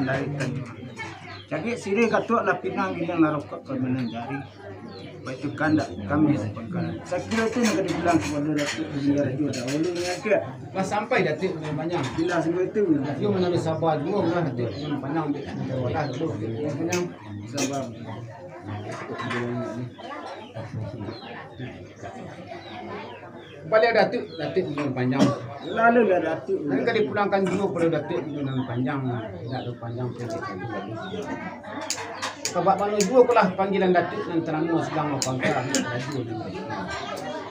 dari Tanjung. Jadi sini katua lah pinang ini narokok ke menanjari. Baik kandak kami sepengkalan. Saya kira itu nak dibilang kepada Datuk Bendera Raja dahulu ni ada. Lah sampai Datuk Panjang. Bila semua itu Dia menaruh sabar dulu lah Datuk Panjang lah dulu. Panjang sabar. Balik Datuk Panjang. Lalu lah Datuk. Nanti kan dipulangkan dulu pada Datuk Panjang. Datuk Panjang Kabak mana juga kelah panggilan Datuk dan Terengganu sedang mapangkar laju.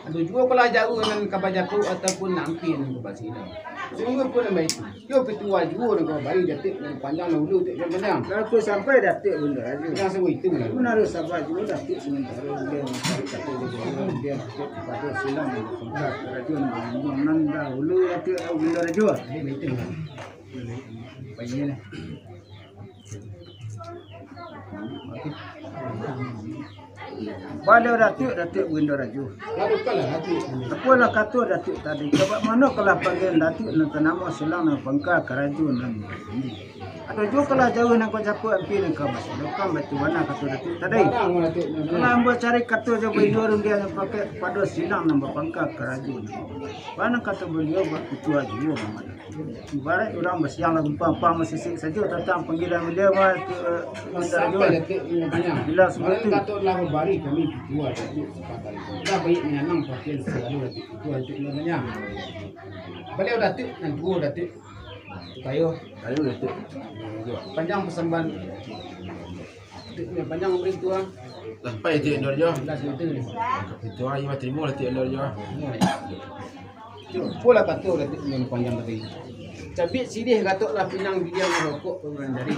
Ada juga kelah jauh dengan kabajaku ataupun nampi dengan kabasina. Sehingga pun nama itu. Yo petua juga dengan kabari Datuk dan Panjang dahulu Datuk Panjang. Aku sampai Datuk benda aja. Yang semua itu lah. Benar sabar juga Datuk sementara dia kata dia pada silang pangkar raja nan dahulu Datuk benda raja. Ini itu lah. Baiklah. Pada Datuk Benda Raja. Lalu kalah Datuk. Apalah kata Datuk tadi. Sebab mana kalau panggil Datuk nanti nama silang dan pangkal kerajaan nan. Ada juga kalau jauh nak kau siapa MP nak kau masuk. Bukan betul mana kata Datuk tadi. Kalau ambil cari kata je beliau dia yang pakai pada silang dan pangkal kerajaan. Mana kata beliau buat ketua juga nama. Ibarat orang bersiang lagu pang mesisik saja tentang panggilan beliau sampai Datuk banyak. Bila semua itu kata lagu bari kami ketua Datuk sepatah. Dah baik menanam pakaian selalu Datuk ketua Datuk banyak. Beliau Datuk dan dua Datuk. Kayu Datuk. Panjang persembahan Datuk Panjang beri tua. Sampai Datuk Endor je. Dah sebetul ni. Itu aja mah terima Datuk Endor je. Pola kata Datuk Panjang tadi. Cabit sidih kata lah pinang dia merokok pemberian dari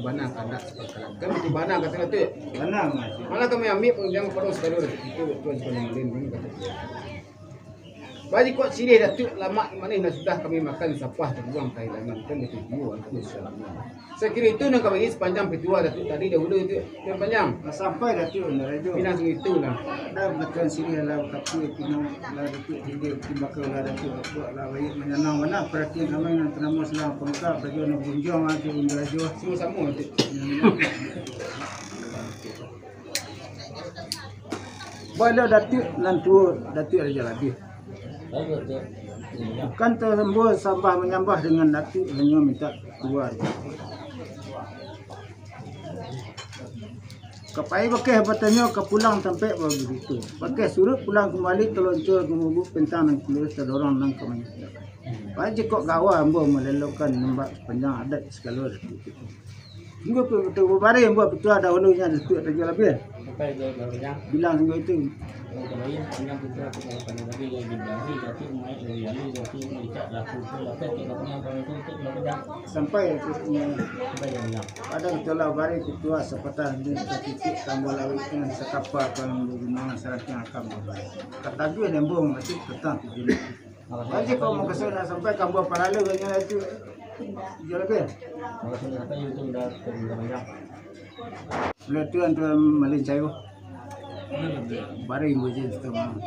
Bana kandak sekarang. Kami di Bana kata Datuk. mana Mana kami ambil penjang pada sekali itu tuan sekolah lain kata. Bagi kok sini Datuk lama mana sudah kami makan sapah terbuang Thailand kan itu dua itu selama. Saya kira itu nak bagi sepanjang petua Datuk tadi dahulu itu yang panjang. sampai Datuk Benda Raja. Pinang itu lah. Dah betul sini lah kata pinang lah Datuk dia bakal lah Datuk buat lah baik menyenang mana perhatian kami nanti nama selang pangkal bagi nak bunjang Datuk Benda Raja. Semua sama Datuk. Bila Datuk nanti Datuk Raja lagi. Bukan tersembul sambah menyambah dengan Datuk hanya minta keluar. Kapai pakai bertanya ke pulang sampai begitu. Pakai surut pulang kembali teluncur ke mubuk pentang dan keluar terdorong nang ke mana. Baik kok gawa ambo melelokkan nombak sepanjang adat segala Datuk. Hingga betul berbari ambo petua dahulunya Datuk Raja lebih. Sampai banyak. Bilang hingga itu. Kemudian panjang putra kita pada lagi yang diberi tapi mai dari yang jadi tidak laku apa kita punya untuk berpegang Sampai sampai yang pada itulah bari ketua sepatah di titik tambah lawit dengan sekapa akan menggunakan syarat yang akan berbaik. Kata gue nembong masih tetap begini. Lagi kau mau kesana sampai kamu paralel hanya itu jalan ke? kalau sudah itu sudah terbanyak Bila tuan melincai bari mujin itu mah.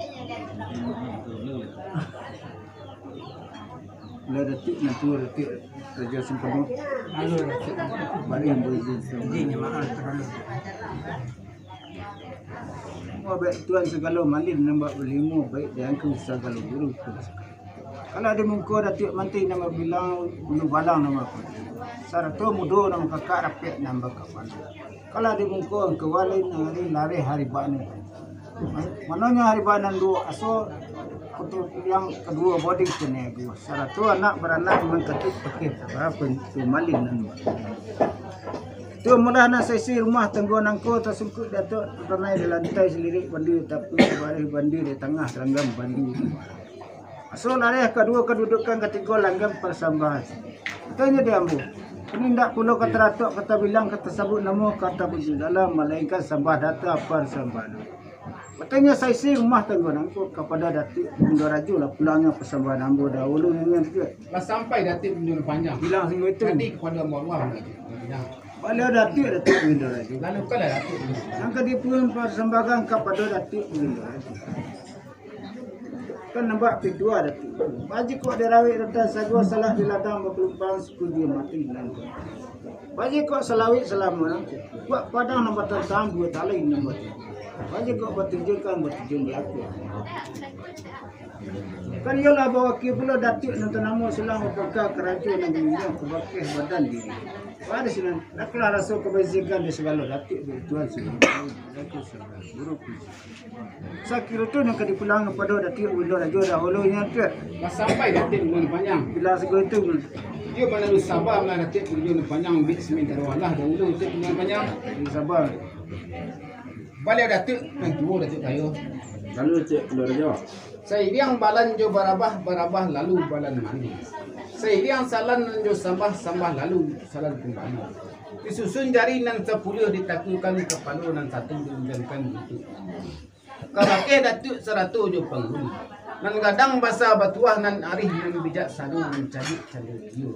Bila detik nanti detik kerja sempurna. Bari mujin itu. Ini mahal terlalu. Oh baik tuan segala malin nambah berlimu baik dan aku segala guru. Kalau ada muka Datuk Menteri nama bilang bulu balang nama apa. Sarto mudo nama kakak rapet nama kapan. Kalau ada muka kewalin hari lari hari bani. Mananya hari banan dua aso untuk yang kedua body kena gua. Sarto anak beranak mengketik pakai apa tu malin nama. Tu mula nak sesi rumah tenggo nangko tersungkut Datuk pernah di lantai selirik bandi tapi bari bandi di tengah seranggam bandi. So lari kedua kedudukan ketiga langgam persambahan. Tanya dia ambu. Ini ndak pulau kata ratok kata bilang kata sabut nama kata bunyi dalam melainkan sambah data persambahan. Katanya saya si rumah tenggo nangko kepada Datuk Benda Raja lah pulangnya persambahan ambu dahulu ni juga. Lah sampai Datuk Benda Panjang. Bilang singgo itu. Tadi kepada Allah Datuk. Pada Datuk Benda Raja. Lalu kala Datuk. Yang kedipun persembahan kepada Datuk Benda Raja. Kan nampak kedua Datuk. Baji kok dia rawit datang sagwa salah di ladang berpelumpang suku dia mati nanti. Wajib kok selawik selama buat padang nombor tambu talai nombor. Wajib kok bertunjukkan berlaku. Kan yolah bawa ke pula datuk nonton nama selama peka kerajaan yang diminyak kebakih badan diri. Pada sini nak kelar rasa kebajikan di segala datuk tuan sini. Sakit tu nak dipulang pada datuk ulo rajo dah holonya tu. Pas sampai datuk bulan panjang. Bila segala tu Dia mana lu sabar lah datuk bulan panjang bit sementara Allah dah ulo datuk bulan panjang. sabar. Balik datuk nang tua datuk kayu. Lalu cek keluar je. Seiring balan jo barabah lalu balan mandi. Seiring salan jo sambah lalu salan kembali. Disusun jari nan 10 ditaklukkan kepala nan 1 diundangkan itu. Kabake datuk 100 jo penghuni. Nan gadang basa batuah nan arih nan bijak sanu mencari dia.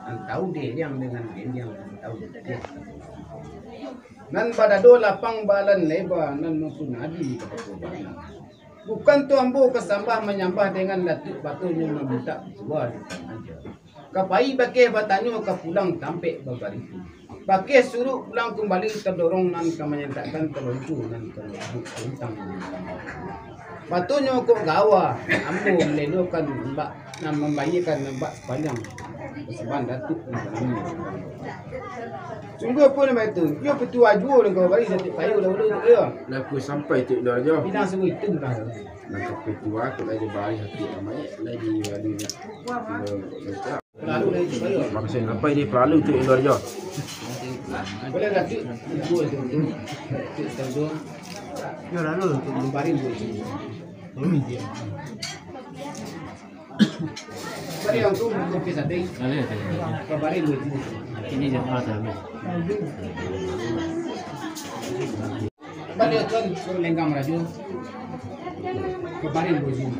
Nan tahu dia yang dengan dia yang tahu dia. Nan badado lapang balan lebar nan maupun adi kepada. Bukan tu ambo kesambah menyambah dengan datuk batunya meminta dua aja. Kapai bakeh batanyo ke pulang tampek babari. Bakeh suruh pulang kembali terdorong nan kemenyatakan terluncu nan terluncu tentang. Batunya kok gawa ambo meledokan mbak nan membayikan mbak sepanjang keseban datuk nan. Sungguh pun macam itu. Dia petua jual dengan bari datuk kayu dahulu dia. Laku sampai cek keluar je. Bidang semua itu dah. Nak petua tu lagi bari hati ramai lagi ada. Lalu dari itu kayu. Maksud sampai dia perlu cek keluar je. Boleh datuk jual tu. Datuk tahu. Yo lalu tu Membari buat sini. Dia. Bari yang tu kopi sate. Kabari buat sini. Ini jangan ada. Balik tuan lenggam radio. Kabari buat sini.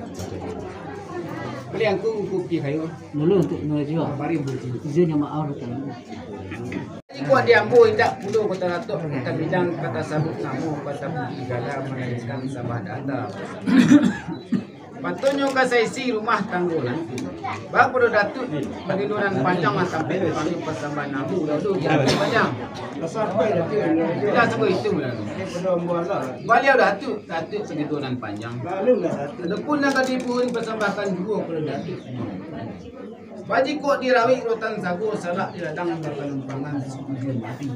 Beli yang tu kopi kayu. Dulu untuk menuju. Kabari buat sini. Izin yang maaf kan. Ikuat dia ambo indak puluh kata datuk kata bidang kata sabut namu kata gala melanjutkan sabah data. Patutnya ke sesi rumah tanggulan. Bak pada datuk bagi duran panjang sampai kami persambah namu lalu kita panjang. sampai datuk. Kita semua itu lalu. Pada mualah. Baliau datuk bagi duran panjang. Lalu lah datuk. Adapun nak dipun persambahkan dua pada datuk. Baji kok dirawik rotan sagu salak di ladang berkelumpangan sebulan mati.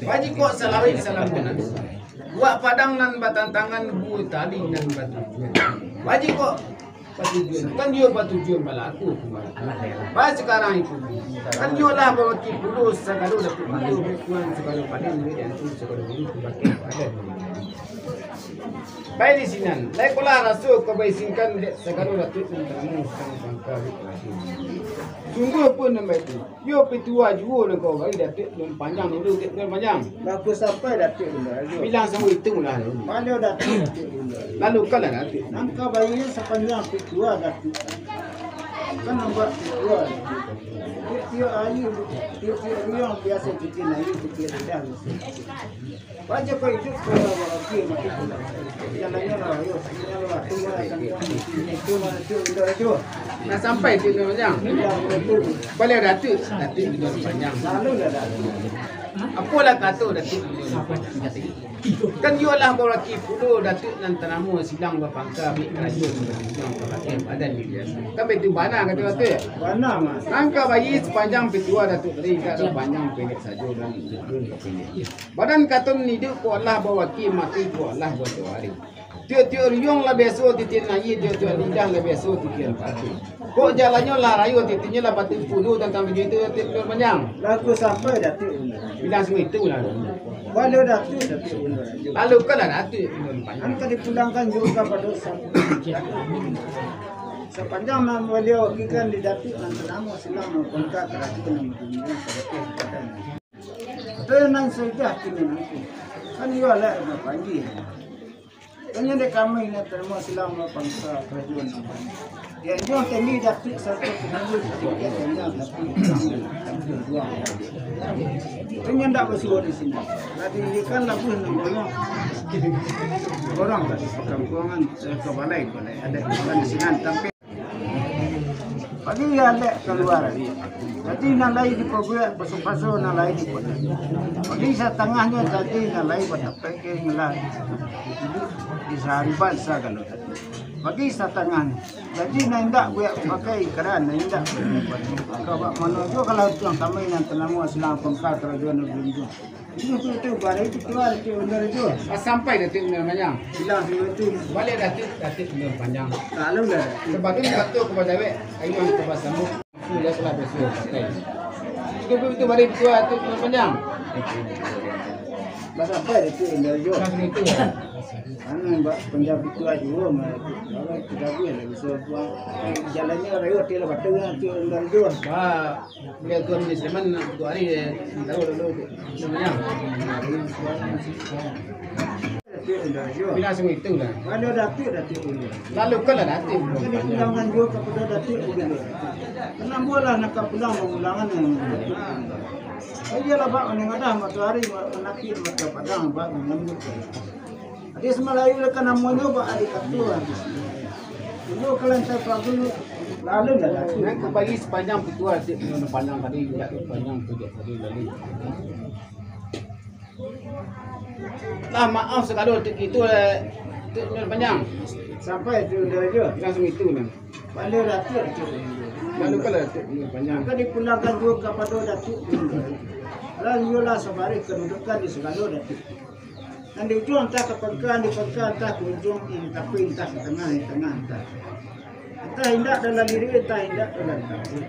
Baji kok salawik salam benar. Buat padang nan batantangan bu tali nan batujuan. Baji kok batujuan kan dia batujuan balaku. Baik sekarang itu kan dia lah bawa kipulu segala dapat batu bukan segala panen dia yang tu segala bulu pakai ada. Baik di sini, lai kolah rasu kebaisikan segala datuk tentang bangka. Sungguh pun nama itu. Yo petua jual kau bagi datuk dan panjang dulu dan panjang. Laku sampai datuk dulu. Bilang semua itu lah. Mana datuk dulu. Lalu kalah datuk. Nangka bayinya sepanjang petua datuk. Kan nampak petua. Dia ayu, dia yang biasa bikin ayu bikin dah. Baca kau itu kalau lagi macam tu. Jalannya lah, yo, jalannya tu kan itu mana tu. Nah sampai tu panjang. Balik datuk itu panjang. Lalu dah datuk. Apalah kata datuk. Kan dia lah bawa kipulu datuk nan tanamu silang berpangka ambil kerajaan berjuang pakai badan dia. Tapi itu mana kata datuk? Mana mas? Angka bayi sepanjang petua datuk tadi tak panjang pendek saja dan badan katun hidup ko Allah bawa ki mati ko Allah bawa hari. Tiap-tiap riung lah beso titin nayi tiap-tiap lidah lah beso titin pati. Kok jalannya lah rayu titinnya lah pati puluh dan tambah itu tiap panjang. Laku sampai datuk. Bilang semua itu lah. Walau datuk. Lalu kan datuk panjang. Angka dipulangkan juga pada sepanjang nama beliau ikan di datuk nanti nama silang mengkontak kerajaan yang dunia sebagai badan. Tenang saja kini nanti. Kan dia lah berpanji. Tanya dek kami nak terima silang mengkontak kerajaan. Dia jual tadi datuk satu penanggung dia tanya datuk dua. Tanya tak bersuara di sini. Tadi ikan lagu namanya. Orang tadi perkampungan ke balai ada di sini tapi pagi ada keluar. Jadi nalai di pabrik pasu-pasu nalai di kota. Bagi sa tengahnya jadi nalai pada peke ngelai. Di sehariban sa kalau. Bagi sa tengahnya. Jadi nandak buat pakai keran, nandak. Kalau manusia kalau tuang kami yang tenamu Islam pengkal kerajaan negeri. Itu barang itu keluar itu benar itu. Sampai datuk Umar Panjang. Hilang itu. Balik datuk Umar Panjang. Kalau dah. Sebagai satu kepada we, ayam kepada kamu. Sudah telah bersuara. Itu balik tua datuk Umar Panjang. Masa apa itu benar itu. Langsung itu. Anu mbak Punjab itu aja kalau tidak boleh bisa buang jalannya raya dia lepas tu tu dan jual. Wah, dia tuan ni semen tu hari tahu dulu sebenarnya. Bila semua itu lah. Kalau datuk ini. Lalu kalau datuk. Jadi pulangan juga kepada datuk begini. Kenapa bola nak pulang mengulangan yang. Aja lah pak menengah matahari menakir mata padang pak menyambut. Dia semalayu lekan namanya pak adik ketua. Dulu kalian saya dulu lalu dah datuk. Nak bagi sepanjang ketua adik panjang tadi juga sepanjang tujuh tadi lalu. Lah maaf sekali itu panjang. Sampai itu dah je. Langsung itu lah. Balik datuk. Lalu kalau datuk panjang. Maka dipulangkan juga kepada datuk. Lalu yola sabari kedudukan di segala datuk. Dan di ujung entah ke pekan, di pekan entah ke ujung ini, tapi entah ke tengah, di tengah entah. Entah hindak dalam diri, entah hindak dalam diri.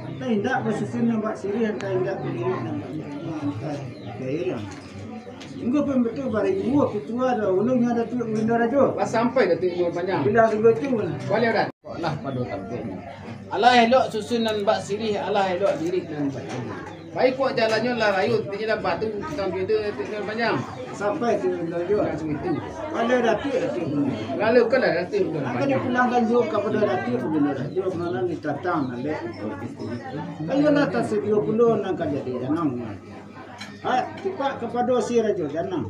Entah hindak bersusun nampak siri, entah hindak berdiri nampak entah daerah. Hingga pun betul bari dua ketua dah, ulungnya datuk Winda Rajo. Pas sampai datuk Umar Panjang. Bila sebut tu, Balik dah. Lah pada tampaknya. Allah elok susunan bak sirih, Allah elok diri dan bak sirih. Baik kuat jalannya lah rayu, tidak batu sampai itu Umar Panjang. sampai tu Winda Rajo. Langsung itu. Pada datuk. Lalu kan lah datuk Umar Akan Panjang. dipulangkan juga kepada datuk Winda Rajo, mana ditatang nalek. Ayolah tak sedia puluh nak jadi jangan. Cepat kepada si Rajo jangan.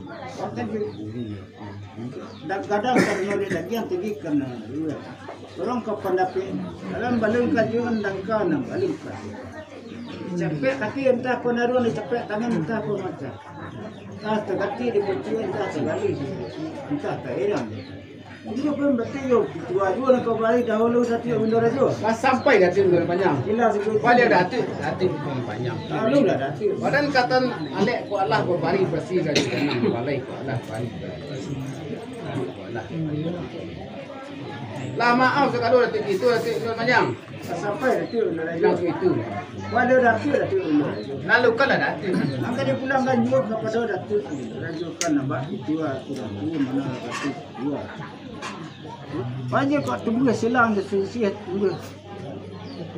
Dan kadang kan nyori lagi yang tinggi kena dua. Orang ke pendapik dalam balung kajuan dan kana balung kajuan. Capek kaki entah pun naruh ni capek tangan entah pun macam. Entah tergati di baju entah sekali. Entah tak heran. Itu pun betul yo. Tua dua nak kembali dahulu datuk Winda Rajo. Pas sampai datuk Umar Panjang. Hilang sebut. Balik datuk Umar Panjang. Lalu dah datuk. Badan kata alek ku Allah berbari bersih dari tenang balai ku Allah bari bersih. Lah maaf sekali datuk itu datuk Umar Panjang. Sampai datuk Winda Rajo. Langsung itu. Pada datuk Winda Rajo. Lalu kan lah datuk. Maka dia pulangkan juga kepada datuk Rajo kan nampak itu mana datuk dua. Banyak kau tunggu silang di sisi tunggu.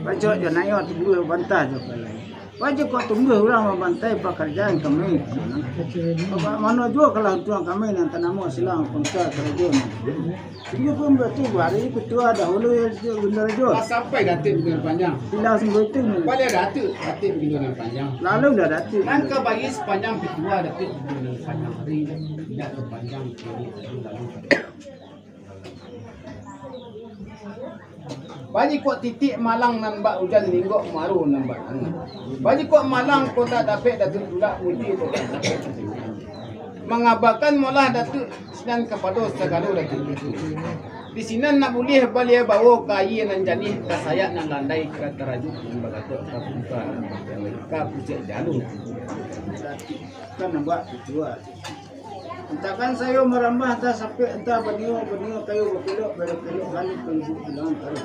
Baca je naik tunggu bantah je kalau. Banyak kau tunggu orang membantai pekerjaan kami. Mana juga kalau tuan kami yang tanamu silang pengkal kerajaan. Tunggu pun betul hari ketua dahulu Winda Rajo. Pas sampai datuk Umar Panjang. Bila semua itu. Balik datuk Umar Panjang. Lalu dah datuk. Kan ke bagi sepanjang ketua datuk Umar Panjang hari tidak sepanjang kiri lalu. Bagi kuat titik malang nambak hujan linggok maru nambak angin. Bagi kuat malang kota dapat datuk tulak muji tu. Mengabarkan malah datuk sinan kepada segala datuk itu. Di sini nak boleh balik bawa kayu nan janih kasayak nan landai ke terajuk bagatuk kapuka ka pucuk jalur. Kan nampak ketua. Entahkan saya merambah entah sampai entah benio kayu berkelok kali penjuru bilang taruh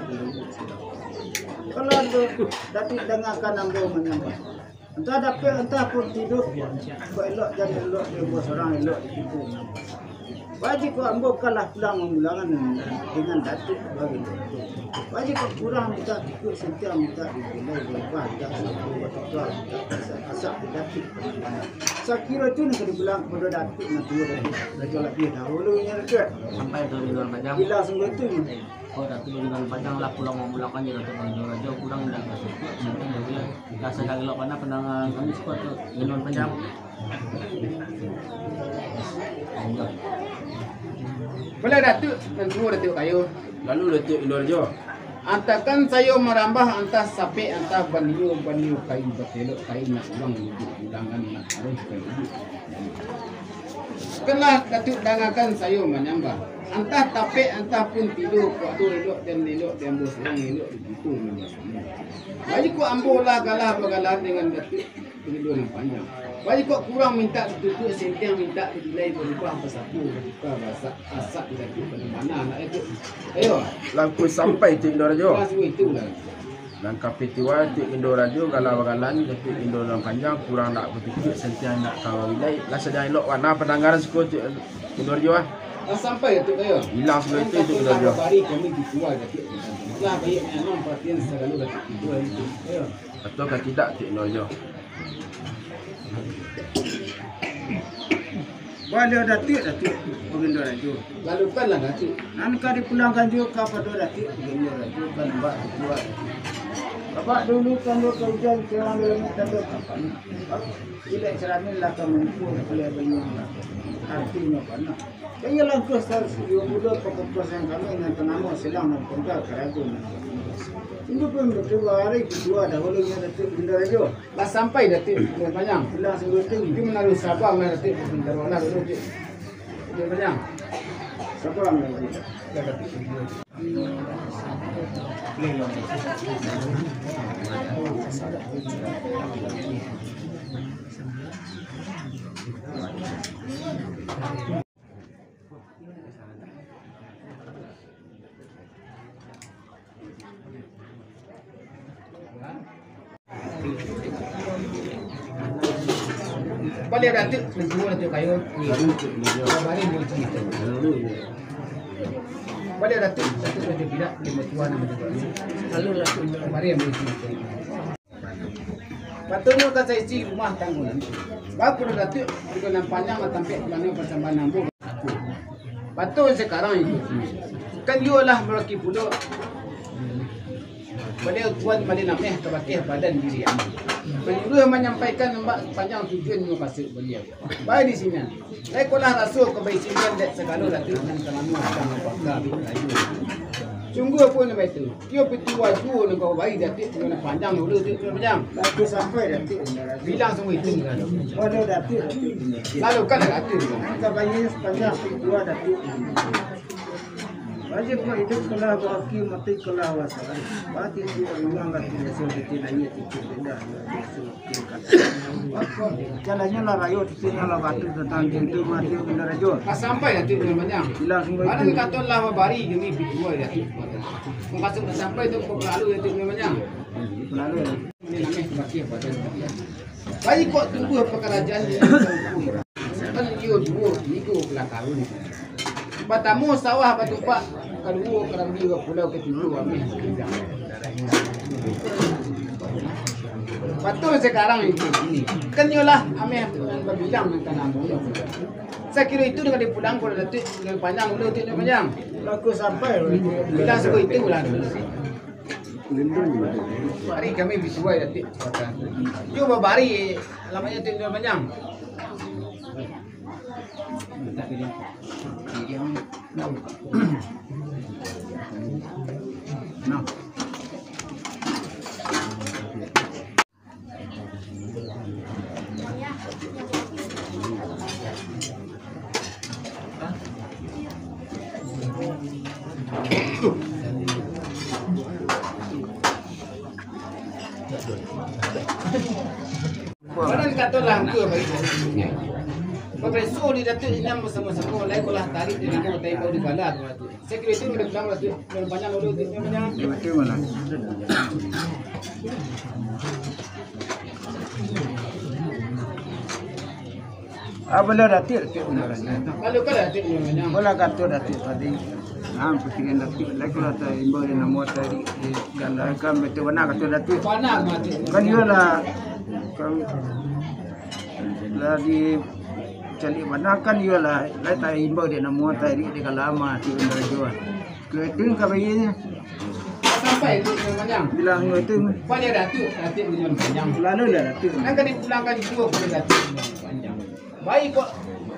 kalau tu datuk dengarkan ambil menyambah entah dapat entah pun tidur elok jadi elok dia buat seorang elok itu wajib kau ambil kalah pulang mengulangan dengan datuk bagi wajib kau kurang minta ikut sentiasa minta dipilih berubah tak buat tuan asap datuk. Saya kira tu nak dibilang kepada datuk nak tua Rajo lagi dahulu nya dekat Sampai tu Winda Panjang. bila semua tu Oh datuk Winda Panjang lah pulang memulakan je datuk Winda Rajo kurang dah masuk. Nanti dia rasa dah gelap mana pandangan kami sekuat tu Winda Panjang. Balik datuk dan semua datuk kayu. Lalu datuk Winda Rajo. Antakan sayo merambah antah sape antah baniu kain batelok kain nak ulang hidup ulangan nak harus kain hidup. Kenlah katuk dangakan sayo menambah. Antah tape antah pun tidur kuat elok dan bos yang elok itu memang. Bagi ku ambolah galah bagalah dengan datuk tidur yang panjang. Bagi kok kurang minta tutup senteng minta dilai berubah pasapu kita bahasa asak tidak pada mana nak itu. Ayo. Langkul sampai tu Indo Radio. Semua itulah. Dan kapitiwa tu Indo Radio galau-galan tu Indo dalam panjang kurang nak betul sentian nak kawal wilai. Lah sedia elok warna pendengaran suku tu Indo Radio ah. Dah sampai tu ayo. Hilang semua itu Indo Radio. Hari kami dijual dekat. Lah baik memang perhatian segala dekat dijual itu. Ayo. Atau kan tidak tu Indo Radio. Balik datuk Indo Radio. Lalu kan lah datuk. Nan ka dipulangkan juga pada datuk Indo Radio kan mbak buat. Bapak dulu kan lo kerja sekarang lo nak tahu kapan. Tidak ceramin lah kamu pun boleh banyak. Artinya apa? Kaya lang ko sa ulo pagpapasan kami ng tanamo silang nagpunta karagon. Hindi po yung hari kedua dahulu niya datuk Indo Radio. Lah sampai datuk banyak. Bilang sebutin Dia menaruh Sabang lah datuk pendaruan dulu je. Dia banyak. siapa ang lagi? Balik datuk menjual datuk kayu. Kemarin dia cerita. Balik datuk datuk tidak lima tuan datuk. Lalu datuk kemarin dia cerita. Patutnya kata isi rumah tanggungan. Bapak pun datuk juga nampaknya tampil mana persambahan nampu. Patut sekarang itu. Kan yolah melaki pulau. Beliau tuan balik nameh kebakih badan diri anda. Beliau menyampaikan nampak panjang tujuan makasih beliau. Baik di sini. Saya kolah rasul kebaisian dan segala datuk dan kelamu akan apakah berayu. Sungguh pun nampak itu. Dia pitu waju nak baik datuk dengan panjang dulu tu panjang. Lalu sampai datuk Bilang semua itu. pada datuk. Lalu kan datuk. Kita bayar sepanjang kedua datuk. Wajib ko hidup kala baki mati kala wasa. Pati itu memang nggak tidak seperti lainnya itu tidak. Jalannya lah rayo di sini lah batu tentang itu mati Indo Radio. Pas sampai datuk dengan banyak. Bilang semua Mana itu. kata lah bari kami berdua datuk. Mengkasih sampai tu lalu datuk dengan banyak. Lalu Ini namanya kebakih badan. Baik kok tunggu pekerjaan dia. Kan dia dua minggu belakang ni. Batamu sawah batu pak kedua kerang dia pulau ketiga kami. Betul sekarang itu ini. Kan yolah ame berbilang dengan kamu. Saya kira itu dengan dipulang kalau detik dengan panjang dulu detik panjang. laku sampai. Bilang seperti itu lah. Hari kami berdua detik. Cuba bari lamanya detik panjang. Nah. Mana kata lah ke bagi saya. Profesor di datuk nyam bersama-sama lain kolah tarik di nama tai kau di balat. Saya kira itu sudah bilang datuk dengan panjang dulu dia panjang. Bagaimana? Abala datuk Indo Radio. Kalau kau datuk dengan panjang. Bola kata datuk tadi. Nam pikiran datuk lagi lah tak imbo yang nama tadi ganda kan betul mana kata datuk. Panas mati. Kan yolah kan lagi cari mana kan yolah lai tak imbo dia nama tadi dia lama di Indo Radio. Keting kabaynya Sampai itu dengan panjang. bilang itu Pada datuk dengan panjang. lalu lah datuk. Nak kena pulangkan dua pada datuk dengan panjang. Baik kok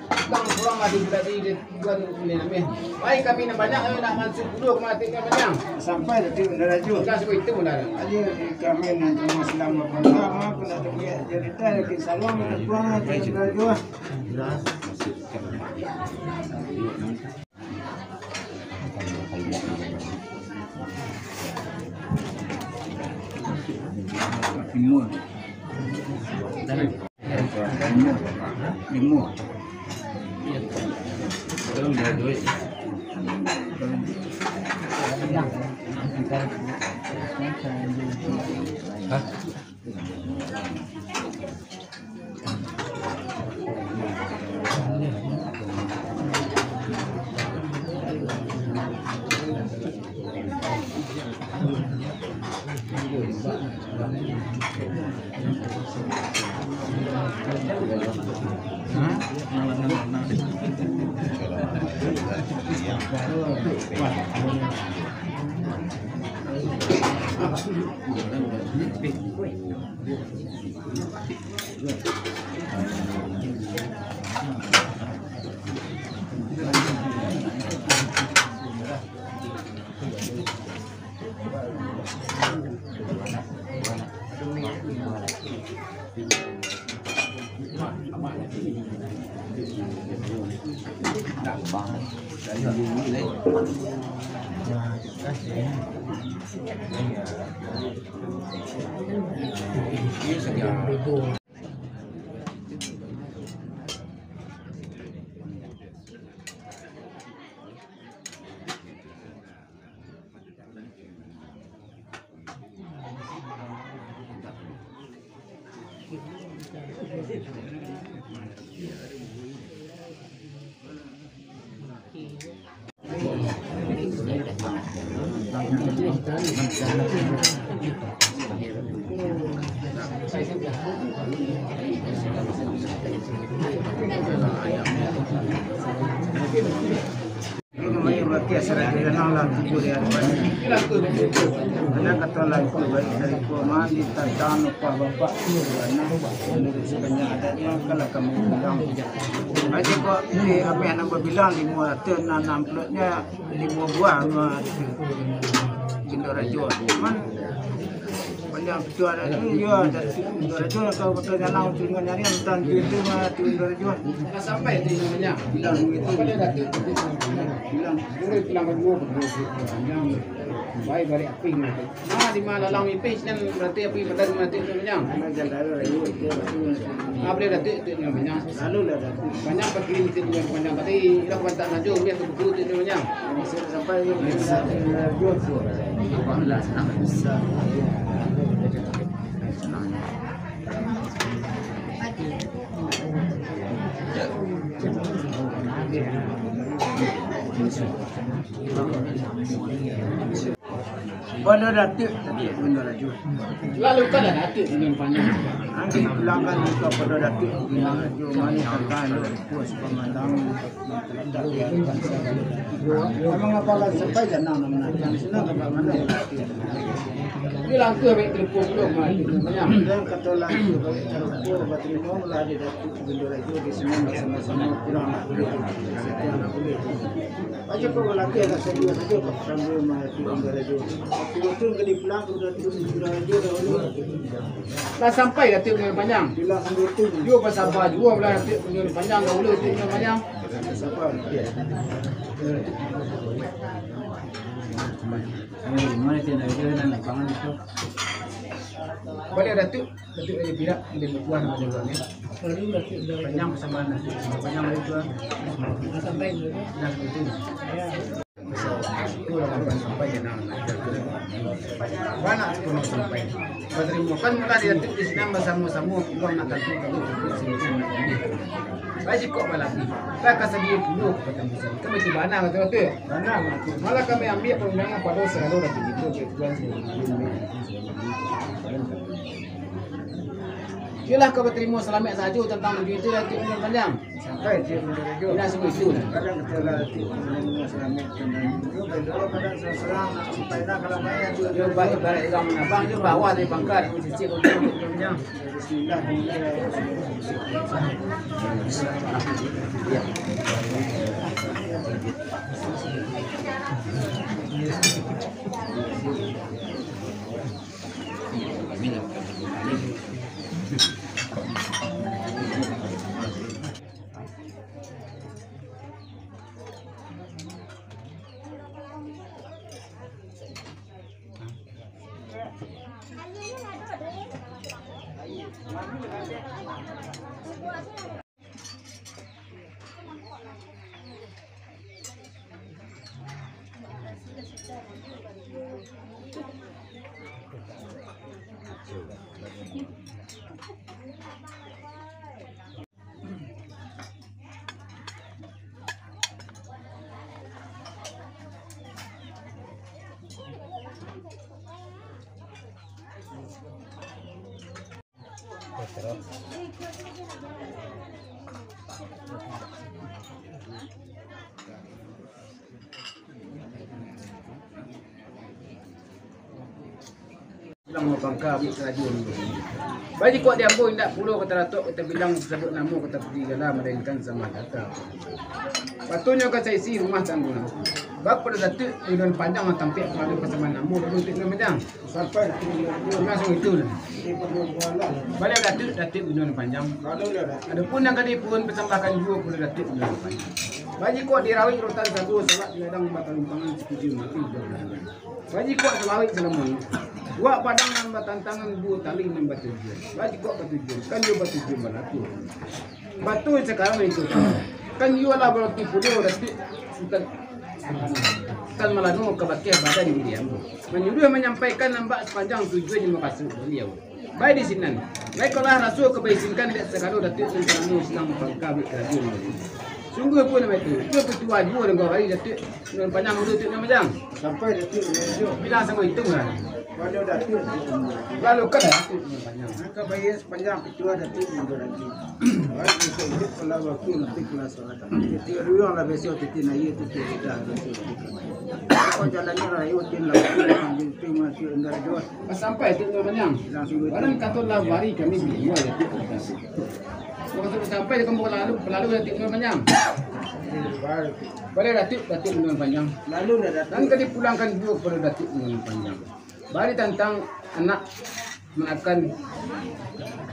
Bang kurang lagi berarti buat ini namanya. Baik kami nak banyak nak masuk dulu ke mati kami banyak. Sampai tadi benar aja. Kita sebut itu benar. Aja kami nanti Muslim pertama kena terlihat cerita lagi salam pulang nanti berdua. Limau. Limau. Anak kata lain pun baik dari kuaman di tangan upah bapak anak dari sebanyak adanya kalau kami bilang aja kok ini apa yang nak bilang 560 plotnya 5 buah Indo Rajo cuman banyak betul ada tu ya dari Indo Rajo kalau betul jalan untuk nyari tentang itu mah Indo Rajo Sampai di namanya. bilang begitu Bilang baik balik aping nanti. Di mana lang ipis dan berarti api pada mati namanya. anak jalan Rajo itu Boleh datuk itu namanya. lalu lah dah Banyak pergi itu dengan panjang tadi ilah bantak najo dia tu betul itu namanya. sampai Rajo tu Pada datuk Indo Rajo. Lalu kan ada datuk dengan panjang. Nanti pelanggan juga pada datuk Indo Rajo mana terkait puas pemandang. Memang apalah sampai jangan nama senang kalau mana. Dia langkah baik telefon belum namanya. Dan kata lagi kalau cara batin mau lah di datuk Indo Rajo di semua sama-sama kurang boleh. Setiap boleh. Aja kau lagi ada saya saja sambil mati Indo Rajo. Betul ke di pelanggan datuk Indo Rajo dahulu. Dah sampai datuk dengan panjang. Bila ambil tu Dia pasal apa juga belah datuk dengan panjang dahulu datuk dengan panjang. siapa? Mana tiada ada nak pangan itu. Boleh datuk aja birak dia berbuah nama jawabannya. Panjang persamaan datuk. Panjang itu sampai dah itu. Itu lah sampai jenang. Banyak tu nak sampai. Terima kan mula dia datuk di sini bersama-sama uang nak tentu kalau sini. Baik kok malam ni. Saya kasih dia dulu ketemu sini. Kami di mana kata tu? Mana mati? Malah kami ambil perundangan pada selalu dah begitu ke tuan Yalah kau berterima selamat saja tentang video itu Datuk Indor Panjang. Sampai dia menjadi Ini semua itu lah. kadang kita latih selamat dan itu kadang seserang supaya nak kalau main tu Dia baik balik orang abang dia bawa dari pangkat mesti cek kau Indor Panjang. bismillah Ya. Bilang mau pangkal ambil kerajuan ni. Bagi kuat dia amboi tak pulau kata Datuk kita bilang sebut nama kata pergi dalam melainkan sama kata. Patutnya kata saya isi rumah tanggung. Bab pada Datuk Indor Panjang tampil melalui pasaman nama dulu Indor Panjang. sampai Langsung itu lah. Balik Datuk Indor Panjang. Adapun yang kali pun persembahkan juga kepada Datuk Indor Panjang. Bagi kuat dirawit rotan sagu salat ladang bakal lumpangan setuju mati. Bagi kuat selawit selamun. Buat padang nambah tantangan dua tali nambah tujuan. Bagi kuat bertujuan. Kan dia bertujuan batu. Batu sekarang itu. Kan dia lah berarti pulau Datuk Sultan Melanu kebakian badan dia. Menyuruh menyampaikan nampak sepanjang tujuan yang makasih beliau. Baik di sini. Baiklah rasul kebaisinkan dia sekarang Datuk Sultan Melanu sedang pangkal kerajaan. Sungguh pun nama itu. Itu petua juga dengan hari Datuk Indor Panjang dulu Datuk Panjang. sampai Datuk Indor Bilang sama itu lah. pada Datuk Lalu kan Datuk Indor Panjang. maka bayar sepanjang ketua Datuk Indor Datuk. Baik itu hidup kalau waktu nanti kelas solat. Kita ruang lah besok kita naik itu kita besok. Kau jalannya lah ikutin lah. Terima kasih Indor Datuk. Sampai Datuk Indor Panjang. Langsung Barang katalah hari kami beli dua Datuk Indor Panjang. Waktu sampai di kampung pelalu Datuk Indor Panjang. Balik Datuk Indor Panjang. Lalu dah datang. Dan kali pulangkan dua kepada Datuk Indor Panjang. Bari tentang anak menakan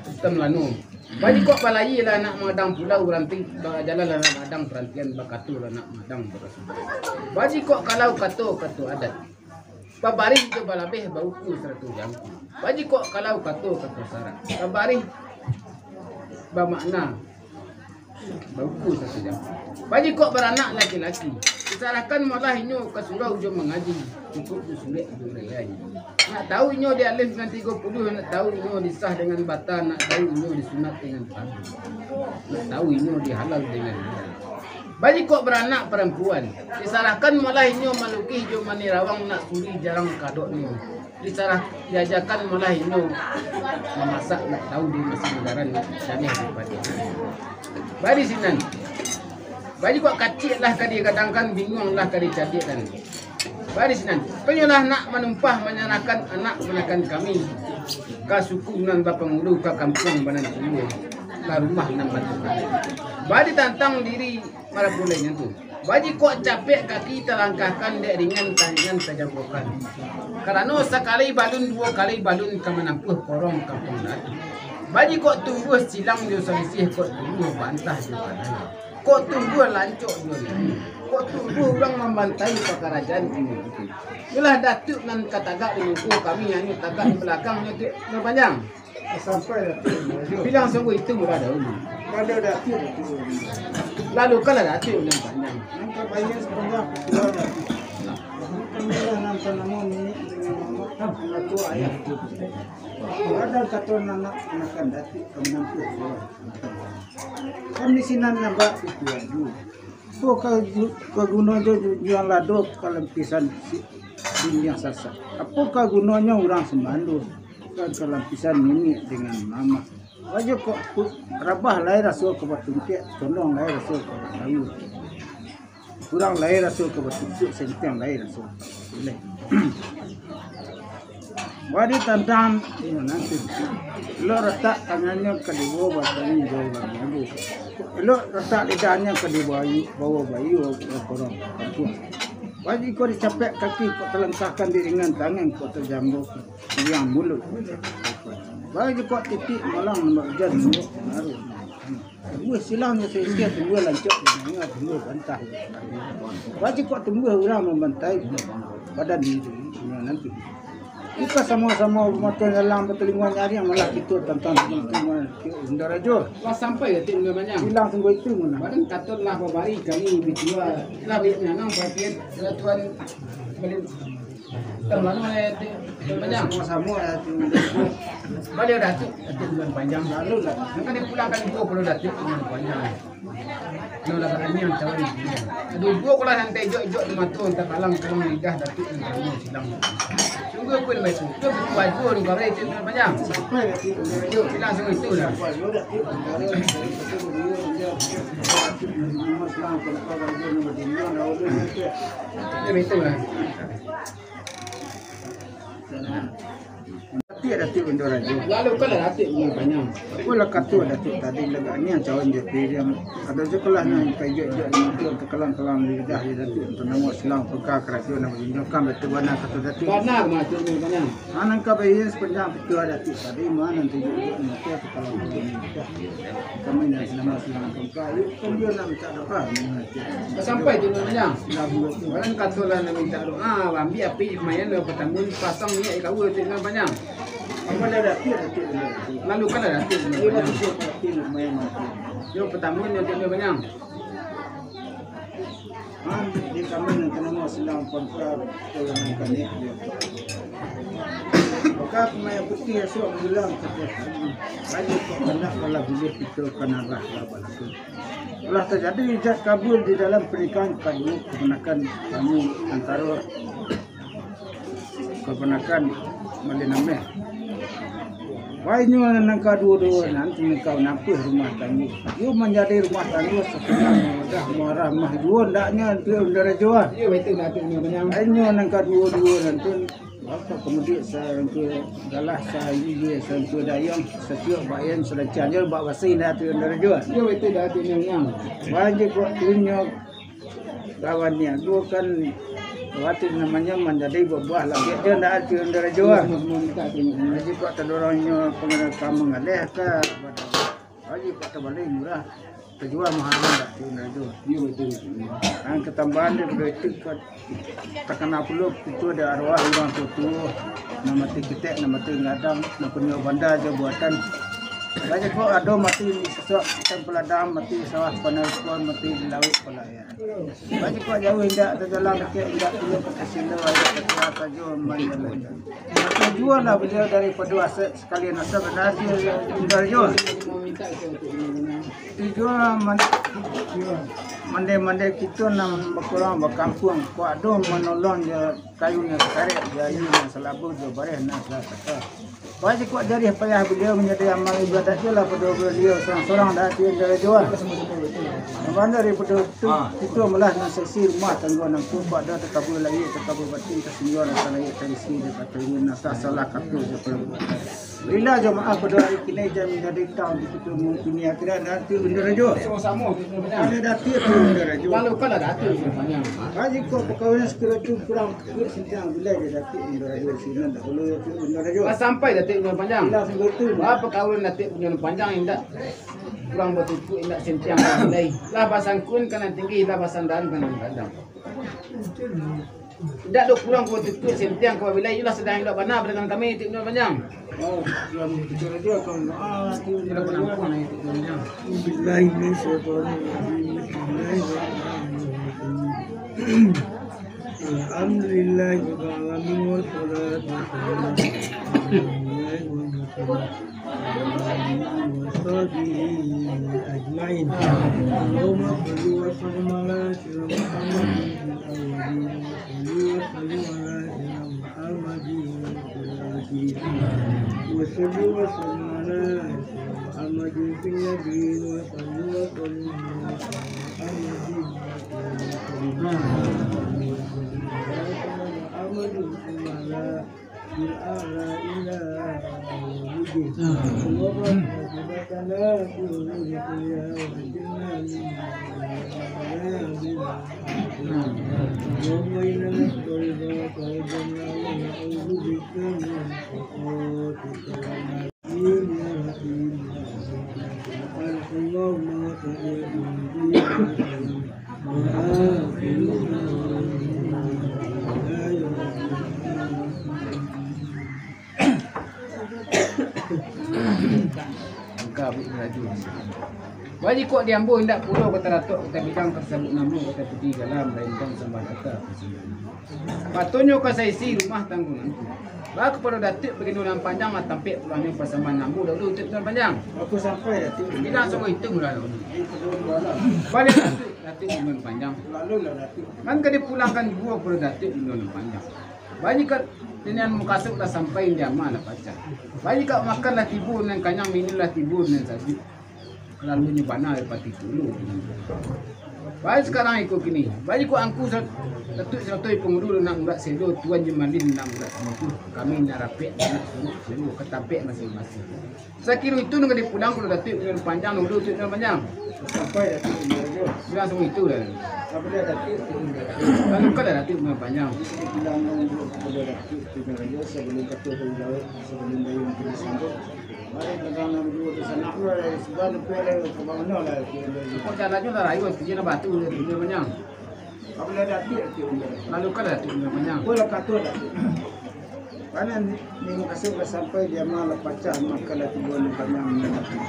Sultan Melanu. Bagi kok balai lah nak madang pulau ranting jalan lah nak madang perantian bakatu lah nak madang beras. Bagi kok kalau katu adat. Babari ke balabeh bauku 100 jam. Bagi kok kalau katu syarat. Babari bermakna bauku 1 jam. Bagi kok beranak laki-laki. Disarankan malah inyo ke surau jom mengaji. Cukup sulit berlayar. Nak tahu inyo dia alim dengan 30, nak tahu inyo disah dengan bata, nak tahu inyo disunat dengan padu. Nak tahu inyo dihalal dengan halal. Bagi kok beranak perempuan. Disarankan malah inyo malukih jom mani rawang nak suri jarang kadok inyo. Diajarkan malah inyo memasak, nak tahu di mesin lebaran syariah daripada. Bagi sinan. Bagi kok kacik lah kadi kadang-kadang bingung lah kadi cadik kan. Bagi sinan. Penyolah nak menumpah menyerahkan anak menakan kami. Ka suku nan bapangulu ka kampung banan semua. Ka rumah nan batu. Bagi tantang diri para bolehnya tu. Bagi kok capek kaki terlangkahkan dek ringan tangan terjambukan. Karena sekali balun dua kali balun ke menampuh korong kampung lagi. Bagi kok tunggu silang dia selisih kok tunggu bantah dia padanya. Kok tunggu lancok dia. Kok tunggu orang membantai kerajaan ini. Itulah Datuk nan katagak di muka kami yang ini tagak di belakangnya tu panjang. Sampai Datuk. Bilang sungguh itu murah dahulu. Pada Datuk. Lalu kalau Datuk yang panjang. Maka bayar sepanjang ketua Datuk. Kemudian nampak nama ni dengan aku ayah itu. Ada kata anak akan Datuk menampu. Kan di sini nampak ketua juga. So kaguna jual lado kalau pisan dunia sasa. Apakah gunanya orang sembandu? Kan kalau pisan ini dengan nama. Wajib kok rabah lai rasul ke batung ke condong lai rasul ke bayu. Kurang lai rasul ke batung sentiang lai rasul. Boleh. Wadi tantang nanti. Lo retak tangannya ke di bawah badan jauh bayu. Lo retak lidahnya ke di bawah bayu korong. Wajib kau dicapek kaki kau terlengkahkan di ringan tangan kau terjambu yang mulut. Wajib kau titik malang berjan mulut. Tumbuh silangnya sehingga tumbuh lancet dengan tumbuh bantah. Wajib kau tumbuh orang membantai badan diri nanti. Kita sama-sama makan dalam bertelinga nyari yang malah kita tentang telinga Indarajo. Wah sampai ya tim banyak. Hilang tunggu itu mana? Badan katutlah babari kami bitua. Lah biatnya nang bagian tuan beli teman oleh banyak. Sama-sama ya. Balik datuk bulan panjang lalu lah. Maka dia pulang kali 20 datuk bulan panjang. Kalau dah berani yang cawan ni. Dua kalau nanti jok di mata tak kalang kalau lidah datuk ni silang. Sungguh pun macam tu buat dua ni kalau itu panjang. Sampai ya itu. Bilang semua itu lah. Dia betul lah. Ada tu Indarajo. Lalu kalau datuk ni panjang. Kalau katu ada tu tadi lega ni yang cawan je yang ada sekolah yang kayak je untuk kelang-kelang lidah dia tu untuk nama selang peka kerajaan nama jinjam betul bana katu datu. Benar macam ni panjang. Anak kabayan sepanjang betul ada tu tadi mana nanti nanti tu kalau kami nak nama selang peka itu dia nak minta doa. Sampai tu panjang. Orang katulah nak minta doa, ambil api mayan lo pertama pasang ni kau tu panjang. Apa ada tu Lalu kan ada datuk ni dia panjang. tu lumayan. Yo pertama ni dia panjang. Di kami nanti nama selang peka orang kami. Maka pemain putih esok bilang kata banyak anak kalau boleh kita kena rahlah balatu. Telah terjadi ijaz kabul di dalam pernikahan kedua keponakan kami antara keponakan Malina Meh. Wahyu anak kedua nanti kau nampuh rumah tangga. You menjadi rumah tangga setelah dah marah mahduan daknya tu Indarajo. Yo betul datuk ni panjang. Wahyu anak kedua nanti apa kemudian saya ke galah saya ini saya ke dayang setiap bayan selecan je bak basi dah tu Indarajo. Yo betul datuk ni panjang. Wajib kok tunjuk kawannya tu kan waktu namanya menjadi buah lagi dia ndak ada Indarajo. Minta tengok. Wajib kok terdorongnya pengenakan mengalih ke wajib kok terbalik murah terjual mahal tak tu Indarajo. Yo betul. Yang ketambahan dia itu terkena puluh itu ada arwah orang tu nama tiket nama ngadang nama punya bandar je buatan. Banyak kok ada mati sesuatu tempel adam mati sawah penelpon mati di laut pula ya. Banyak kok jauh indak terjalan dekat indak punya kesini ada kata jual mana. Maka jual lah beliau daripada aset sekalian asal benar dia Indarajo. Mau minta ke datuk ni panjang. Dijual mandai-mandai kita nak berkurang berkampung kau ada menolong je kayunya sekaret dia ini selabu je bareh nak kata. Wajib kuat jadi payah beliau menjadi amal ibadat dia lah pada beliau seorang-seorang dah dia Indarajo. Mana daripada itu malah nak seksi rumah tangga nak tu pada terkabul lagi terkabul batin tersenyum dan lagi terisi daripada ini nak salah kata je perlu. Bila jemaah pada hari kini jam menjadi tahun di situ mungkin akhirnya nanti Indarajo. Sama-sama tu panjang. Ada datuk tu Indarajo. Lalu kan ada datuk ni panjang. Haji kok perkahwinan sekira tu kurang sentiang bila dia datuk Indarajo sini dahulu tu Indarajo. Sampai datuk ni panjang. Bila sebut tu Apa kahwin datuk punya panjang indak kurang betul indak sentiang nilai. Lah pasang kun kena tinggi, lah pasang dan kena kadang. Tidak dok kurang betul sentiang kau bila ialah sedang indak benar dengan kami datuk ni panjang. oh yang bicara dia kan tu Tidak pernah pun datuk ni panjang. billahi min syaitanir rajim. Alhamdulillah rabbil alamin wa salatu ajmain. Allahumma salli wa sallim ala sayyidina Muhammadin wa salli wa sallim ala Wajib kok diambil hendak pulau kata Datuk kata bidang tersebut namun kata peti dalam lainkan sambal kata. Patutnya kau saisi rumah tanggungan. Baik kepada Datuk begini orang panjang lah tampil pulangnya persamaan namu dahulu untuk orang panjang. Aku sampai Datuk. Kita langsung hitung lah. Balik Datuk orang panjang. Lalu lah Datuk. Kan kau dipulangkan dua kepada Datuk orang panjang. Banyak kat dengan mukasuk dah sampai dia mana pacar. Banyak kat makanlah tibur dan kanyang minumlah tibur dan saja. Lalu nyebana lepas itu dulu. Baik sekarang ikut kini. Baik ikut angku Datuk satu pengurus nak murat selo tuan Jemalin nak murat itu. Kami nak rapet nak selo ketapek masing-masing. Saya kira itu nak dipulang kalau Datuk dengan panjang dulu tu dengan panjang. Sampai Datuk Indonesia. Dia langsung itu dah. Apabila Datuk Lalu kau dah Datuk dengan panjang. bilang kepada Datuk Indonesia sebelum ketua dari laut sebelum dayung kita sambut. Mari kita nak dulu di sana pula dari sebelah depan dari ke mana lah. Kau jalannya dah rayu kerja nak batu dia dengan panjang. Apabila Datuk Lalu kau dah Datuk dengan panjang. boleh kata Datuk. Karena ni kasih sampai dia malah pacar maka lah tujuan panjang Datuk.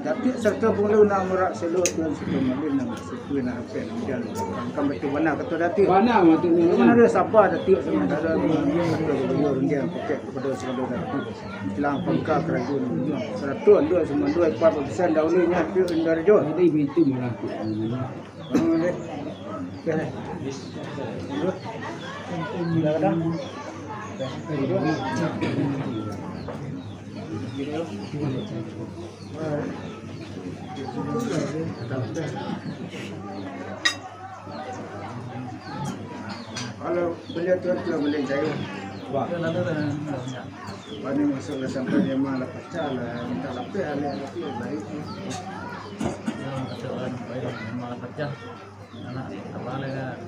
Datuk serta boleh nak merak seluruh tuan sebelum malin nak sesuai nak apa nak jalan. Kan betul mana kata Datuk. Mana waktu ni? Mana ada siapa Datuk sama ada beliau dia pakai kepada saudara Datuk. Jelang pangkal kerajaan. Seratuan dua semua 2% dahulunya tu Indonesia. Jadi itu malah tu. Bangun dek. Okey. Dah dah. Kalau beliau tu boleh jaya. Wah. Pani masuk sampai dia malah pecah lah. Minta lapis alih baik. malah pecah anak apa lagi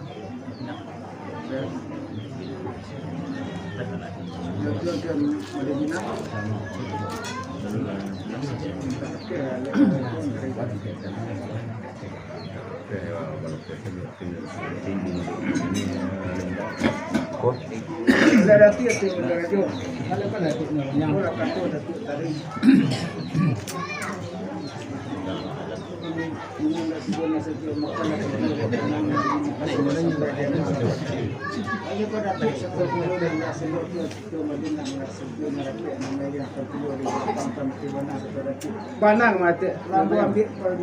Panang mati, lampu ambil kalau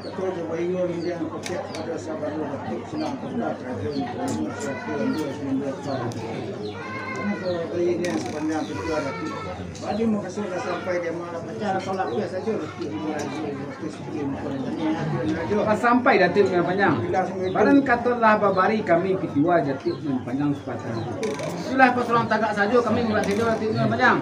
betul je bayu dia pakai ada sabar betul senang tempat kalau ini sepanjang kedua lagi. Badi mau kasih sampai dia malah pecah tolak biasa saja Pas sampai Datuk dengan panjang. Badan katalah babari kami kedua Datuk dengan panjang sepatah. Itulah pas orang tagak saja kami mulai tidur Datuk dengan panjang.